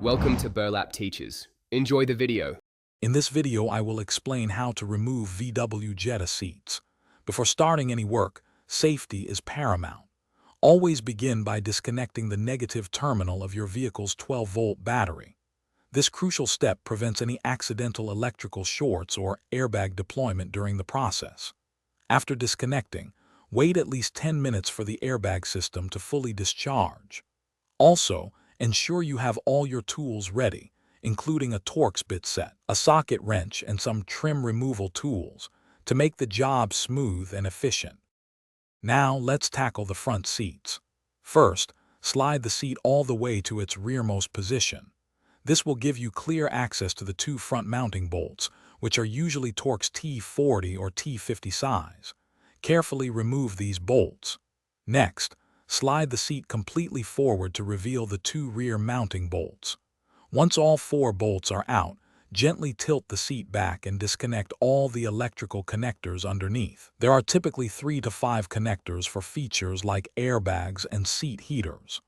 Welcome to Burlap Teachers. Enjoy the video. In this video, I will explain how to remove VW Jetta seats. Before starting any work, safety is paramount. Always begin by disconnecting the negative terminal of your vehicle's 12-volt battery. This crucial step prevents any accidental electrical shorts or airbag deployment during the process. After disconnecting, wait at least 10 minutes for the airbag system to fully discharge. Also, ensure you have all your tools ready, including a Torx bit set, a socket wrench, and some trim removal tools to make the job smooth and efficient. Now let's tackle the front seats. First, slide the seat all the way to its rearmost position. This will give you clear access to the two front mounting bolts, which are usually Torx T40 or T50 size. Carefully remove these bolts. Next, slide the seat completely forward to reveal the two rear mounting bolts. Once all four bolts are out, gently tilt the seat back and disconnect all the electrical connectors underneath. There are typically 3 to 5 connectors for features like airbags and seat heaters.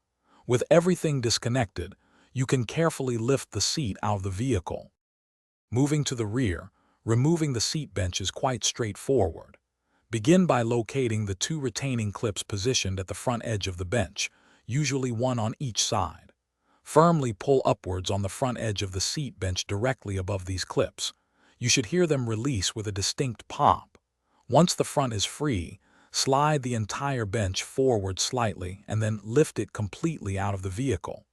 With everything disconnected, you can carefully lift the seat out of the vehicle. Moving to the rear, removing the seat bench is quite straightforward. Begin by locating the two retaining clips positioned at the front edge of the bench, usually one on each side. Firmly pull upwards on the front edge of the seat bench directly above these clips. You should hear them release with a distinct pop. Once the front is free, slide the entire bench forward slightly and then lift it completely out of the vehicle.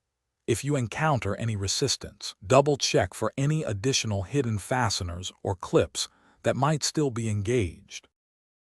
If you encounter any resistance, double-check for any additional hidden fasteners or clips that might still be engaged.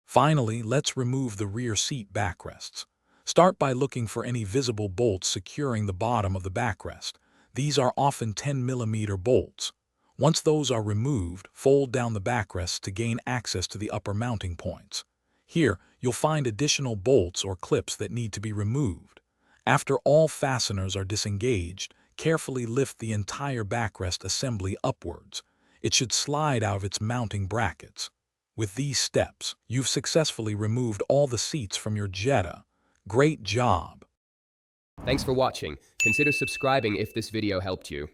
Finally, let's remove the rear seat backrests. Start by looking for any visible bolts securing the bottom of the backrest. These are often 10mm bolts. Once those are removed, fold down the backrests to gain access to the upper mounting points. Here, you'll find additional bolts or clips that need to be removed. After all fasteners are disengaged, carefully lift the entire backrest assembly upwards. It should slide out of its mounting brackets. With these steps, you've successfully removed all the seats from your Jetta. Great job! Thanks for watching. Consider subscribing if this video helped you.